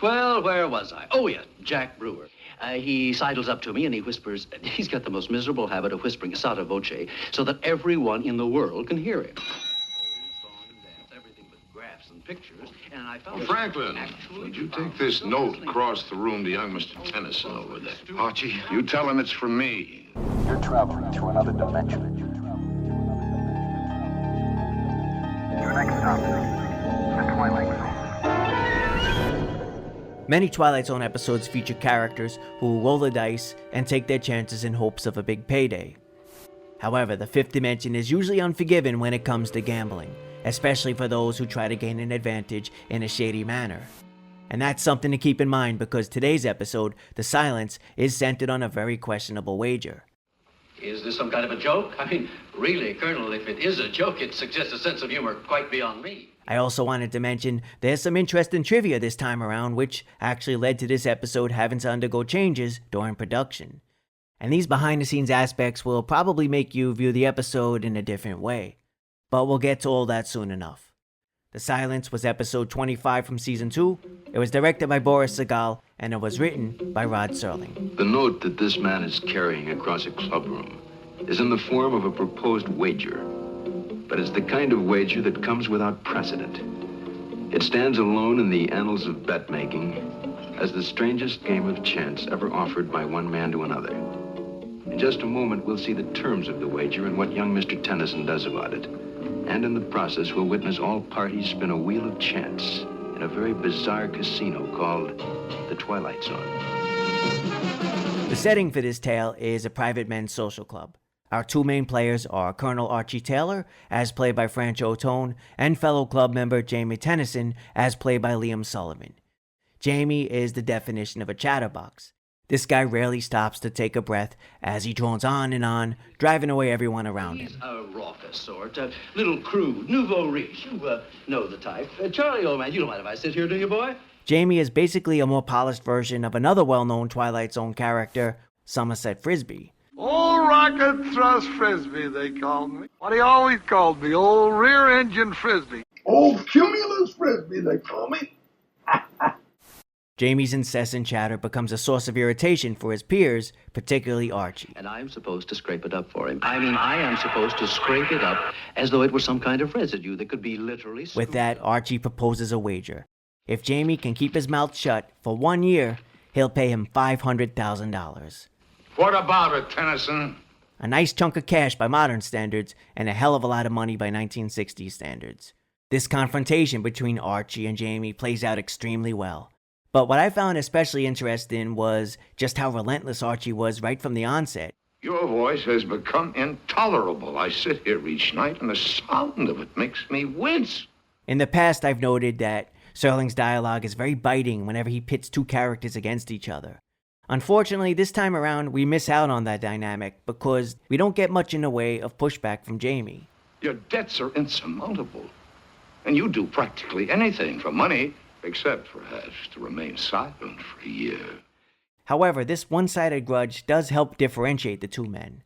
Well, where was I? Oh, yeah, Jack Brewer. He sidles up to me and he whispers, he's got the most miserable habit of whispering sotto voce so that everyone in the world can hear him. Song and dance, everything but graphs and pictures, and I found... Franklin, would you take this note across the room to young Mr. Tennyson over there? Archie, you tell him it's from me. You're traveling to another dimension. Your next stop, the Twilight Zone. Many Twilight Zone episodes feature characters who roll the dice and take their chances in hopes of a big payday. However, the fifth dimension is usually unforgiving when it comes to gambling, especially for those who try to gain an advantage in a shady manner. And that's something to keep in mind because today's episode, The Silence, is centered on a very questionable wager. Is this some kind of a joke? I mean, really, Colonel, if it is a joke, it suggests a sense of humor quite beyond me. I also wanted to mention there's some interesting trivia this time around, which actually led to this episode having to undergo changes during production. And these behind-the-scenes aspects will probably make you view the episode in a different way. But we'll get to all that soon enough. The Silence was episode 25 from season 2. It was directed by Boris Sagal, and it was written by Rod Serling. The note that this man is carrying across a clubroom is in the form of a proposed wager. But it's the kind of wager that comes without precedent. It stands alone in the annals of bet-making as the strangest game of chance ever offered by one man to another. In just a moment, we'll see the terms of the wager and what young Mr. Tennyson does about it. And in the process, we'll witness all parties spin a wheel of chance in a very bizarre casino called the Twilight Zone. The setting for this tale is a private men's social club. Our two main players are Colonel Archie Taylor, as played by Franchot, and fellow club member Jamie Tennyson, as played by Liam Sullivan. Jamie is the definition of a chatterbox. This guy rarely stops to take a breath as he drones on and on, driving away everyone around him. He's a raucous sort, a little crude, nouveau riche. You know the type. Charlie, old man, you don't mind if I sit here, do you, boy? Jamie is basically a more polished version of another well-known Twilight Zone character, Somerset Frisbee. Old Rocket Thrust Frisbee, they called me. What he always called me, old rear-engine Frisbee. Old Cumulus Frisbee, they call me. Jamie's incessant chatter becomes a source of irritation for his peers, particularly Archie. And I'm supposed to scrape it up for him. I mean, I am supposed to scrape it up as though it were some kind of residue that could be literally... With that, Archie proposes a wager. If Jamie can keep his mouth shut for 1 year, he'll pay him $500,000. What about it, Tennyson? A nice chunk of cash by modern standards, and a hell of a lot of money by 1960s standards. This confrontation between Archie and Jamie plays out extremely well. But what I found especially interesting was just how relentless Archie was right from the onset. Your voice has become intolerable. I sit here each night and the sound of it makes me wince. In the past, I've noted that Serling's dialogue is very biting whenever he pits two characters against each other. Unfortunately, this time around, we miss out on that dynamic because we don't get much in the way of pushback from Jamie. Your debts are insurmountable, and you do practically anything for money, except perhaps to remain silent for a year. However, this one-sided grudge does help differentiate the two men.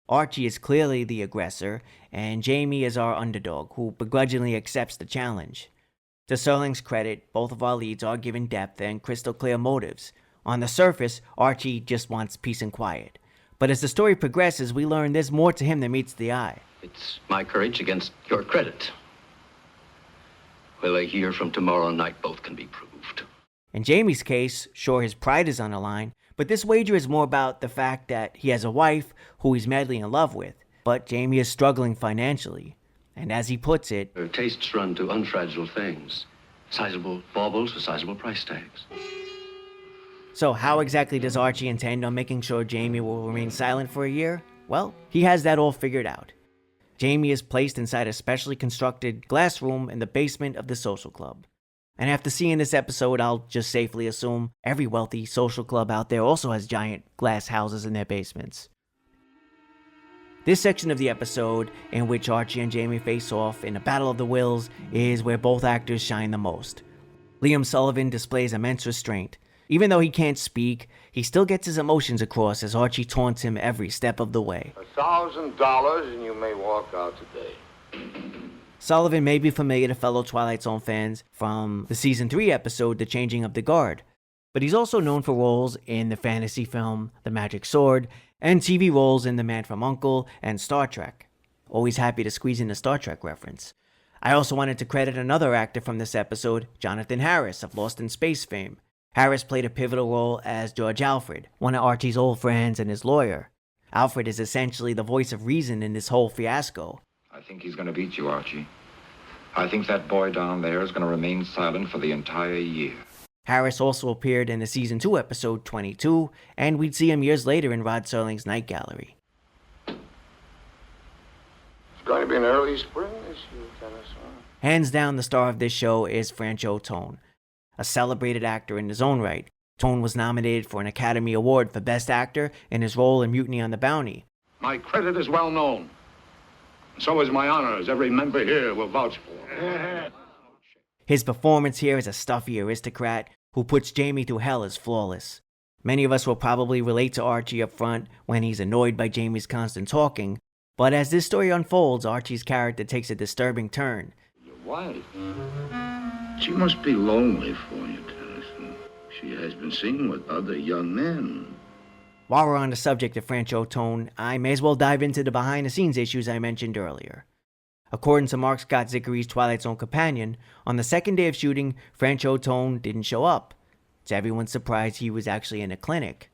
Archie is clearly the aggressor, and Jamie is our underdog, who begrudgingly accepts the challenge. To Serling's credit, both of our leads are given depth and crystal clear motives. On the surface, Archie just wants peace and quiet. But as the story progresses, we learn there's more to him than meets the eye. It's my courage against your credit. Well, a year from tomorrow night, both can be proved. In Jamie's case, sure, his pride is on the line, but this wager is more about the fact that he has a wife who he's madly in love with, but Jamie is struggling financially. And as he puts it, her tastes run to unfragile things. Sizable baubles with sizable price tags. So how exactly does Archie intend on making sure Jamie will remain silent for a year? Well, he has that all figured out. Jamie is placed inside a specially constructed glass room in the basement of the social club. And after seeing this episode, I'll just safely assume every wealthy social club out there also has giant glass houses in their basements. This section of the episode, in which Archie and Jamie face off in a battle of the wills, is where both actors shine the most. Liam Sullivan displays immense restraint. Even though he can't speak, he still gets his emotions across as Archie taunts him every step of the way. $1,000 and you may walk out today. Sullivan may be familiar to fellow Twilight Zone fans from the Season 3 episode, The Changing of the Guard, but he's also known for roles in the fantasy film The Magic Sword and TV roles in The Man from U.N.C.L.E. and Star Trek. Always happy to squeeze in a Star Trek reference. I also wanted to credit another actor from this episode, Jonathan Harris of Lost in Space fame. Harris played a pivotal role as George Alfred, one of Archie's old friends and his lawyer. Alfred is essentially the voice of reason in this whole fiasco. I think he's going to beat you, Archie. I think that boy down there is going to remain silent for the entire year. Harris also appeared in the Season 2 episode 22, and we'd see him years later in Rod Serling's Night Gallery. It's going to be an early spring this year, Dennis. Hands down, the star of this show is Franchot Tone, a celebrated actor in his own right. Tone was nominated for an Academy Award for Best Actor in his role in Mutiny on the Bounty. My credit is well known. So is my honor, as every member here will vouch for. His performance here as a stuffy aristocrat who puts Jamie through hell is flawless. Many of us will probably relate to Archie up front when he's annoyed by Jamie's constant talking, but as this story unfolds, Archie's character takes a disturbing turn. Your wife? She must be lonely for you, Tennyson. She has been seen with other young men. While we're on the subject of Franchot Tone, I may as well dive into the behind-the-scenes issues I mentioned earlier. According to Mark Scott Zickery's Twilight Zone companion, on the second day of shooting, Franchot Tone didn't show up. To everyone's surprise, he was actually in a clinic.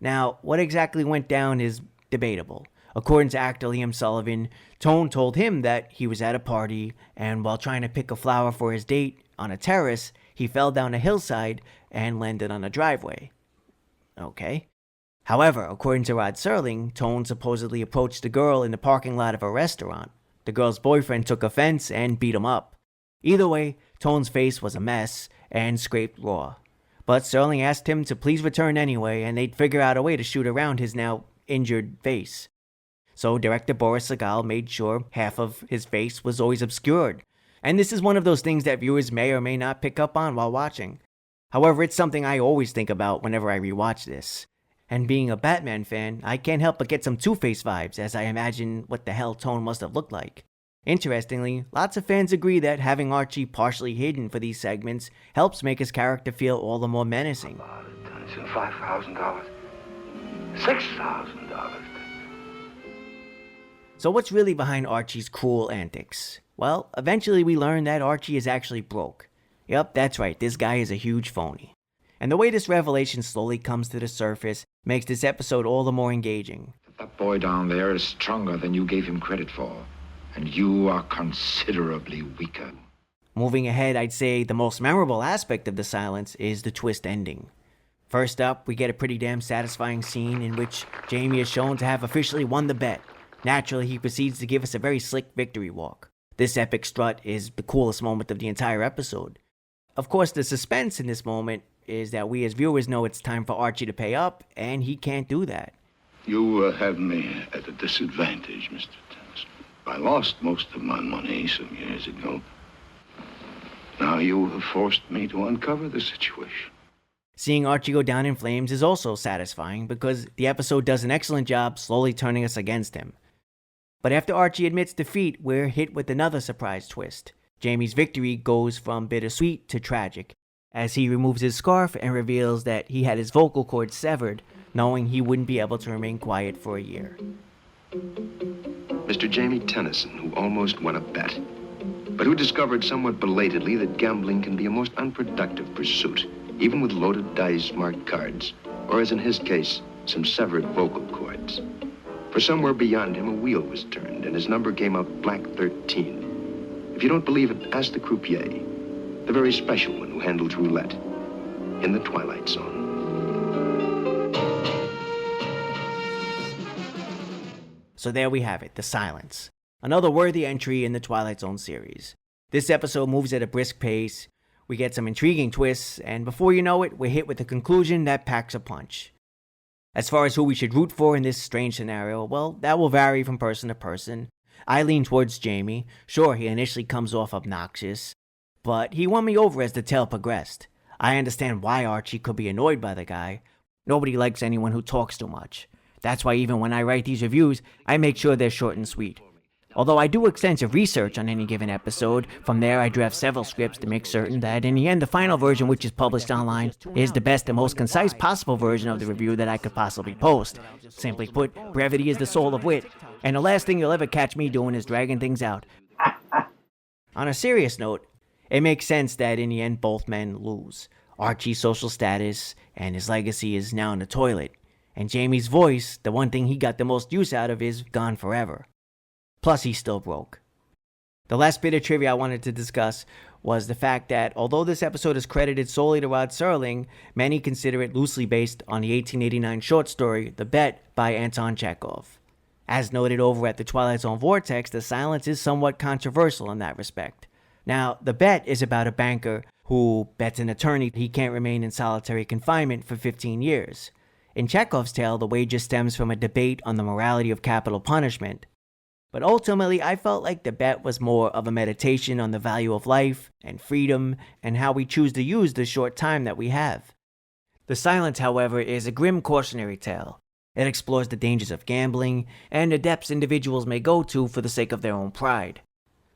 Now, what exactly went down is debatable. According to actor Liam Sullivan, Tone told him that he was at a party, and while trying to pick a flower for his date on a terrace, he fell down a hillside and landed on a driveway. Okay. However, according to Rod Serling, Tone supposedly approached the girl in the parking lot of a restaurant. The girl's boyfriend took offense and beat him up. Either way, Tone's face was a mess and scraped raw. But Serling asked him to please return anyway, and they'd figure out a way to shoot around his now injured face. So director Boris Sagal made sure half of his face was always obscured. And this is one of those things that viewers may or may not pick up on while watching. However, it's something I always think about whenever I rewatch this. And being a Batman fan, I can't help but get some Two-Face vibes as I imagine what the hell Tone must have looked like. Interestingly, lots of fans agree that having Archie partially hidden for these segments helps make his character feel all the more menacing. $5,000. $6,000. So what's really behind Archie's cruel antics? Well, eventually we learn that Archie is actually broke. Yep, that's right, this guy is a huge phony. And the way this revelation slowly comes to the surface makes this episode all the more engaging. That boy down there is stronger than you gave him credit for, and you are considerably weaker. Moving ahead, I'd say the most memorable aspect of the silence is the twist ending. First up, we get a pretty damn satisfying scene in which Jamie is shown to have officially won the bet. Naturally, he proceeds to give us a very slick victory walk. This epic strut is the coolest moment of the entire episode. Of course, the suspense in this moment is that we as viewers know it's time for Archie to pay up, and he can't do that. You have me at a disadvantage, Mr. Tennyson. I lost most of my money some years ago. Now you have forced me to uncover the situation. Seeing Archie go down in flames is also satisfying because the episode does an excellent job slowly turning us against him. But after Archie admits defeat, we're hit with another surprise twist. Jamie's victory goes from bittersweet to tragic, as he removes his scarf and reveals that he had his vocal cords severed, knowing he wouldn't be able to remain quiet for a year. Mr. Jamie Tennyson, who almost won a bet, but who discovered somewhat belatedly that gambling can be a most unproductive pursuit, even with loaded dice marked cards, or as in his case, some severed vocal cords. For somewhere beyond him, a wheel was turned, and his number came out black 13. If you don't believe it, ask the croupier, the very special one who handles roulette, in the Twilight Zone. So there we have it, The Silence. Another worthy entry in the Twilight Zone series. This episode moves at a brisk pace, we get some intriguing twists, and before you know it, we're hit with a conclusion that packs a punch. As far as who we should root for in this strange scenario, well, that will vary from person to person. I lean towards Jamie. Sure, he initially comes off obnoxious, but he won me over as the tale progressed. I understand why Archie could be annoyed by the guy. Nobody likes anyone who talks too much. That's why even when I write these reviews, I make sure they're short and sweet. Although I do extensive research on any given episode, from there I draft several scripts to make certain that in the end the final version, which is published online, is the best and most concise possible version of the review that I could possibly post. Simply put, brevity is the soul of wit, and the last thing you'll ever catch me doing is dragging things out. On a serious note, it makes sense that in the end both men lose. Archie's social status and his legacy is now in the toilet, and Jamie's voice, the one thing he got the most use out of, is gone forever. Plus, he's still broke. The last bit of trivia I wanted to discuss was the fact that although this episode is credited solely to Rod Serling, many consider it loosely based on the 1889 short story The Bet by Anton Chekhov. As noted over at the Twilight Zone Vortex, the silence is somewhat controversial in that respect. Now, The Bet is about a banker who bets an attorney he can't remain in solitary confinement for 15 years. In Chekhov's tale, the wager stems from a debate on the morality of capital punishment. But ultimately, I felt like The Bet was more of a meditation on the value of life and freedom and how we choose to use the short time that we have. The Silence, however, is a grim cautionary tale. It explores the dangers of gambling and the depths individuals may go to for the sake of their own pride.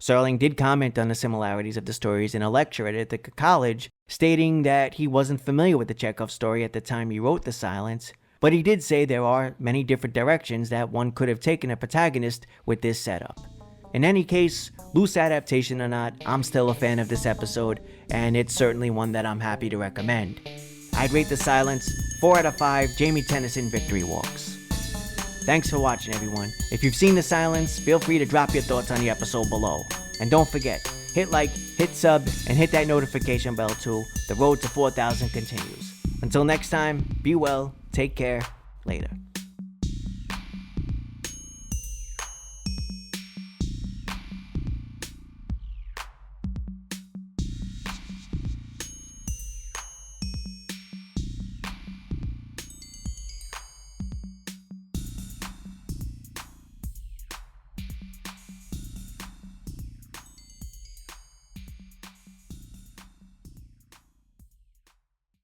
Serling did comment on the similarities of the stories in a lecture at Ithaca College, stating that he wasn't familiar with the Chekhov story at the time he wrote The Silence, but he did say there are many different directions that one could have taken a protagonist with this setup. In any case, loose adaptation or not, I'm still a fan of this episode, and it's certainly one that I'm happy to recommend. I'd rate The Silence 4 out of 5 Jamie Tennyson victory walks. Thanks for watching, everyone. If you've seen The Silence, feel free to drop your thoughts on the episode below. And don't forget, hit like, hit sub, and hit that notification bell too. The road to 4,000 continues. Until next time, be well, take care, later.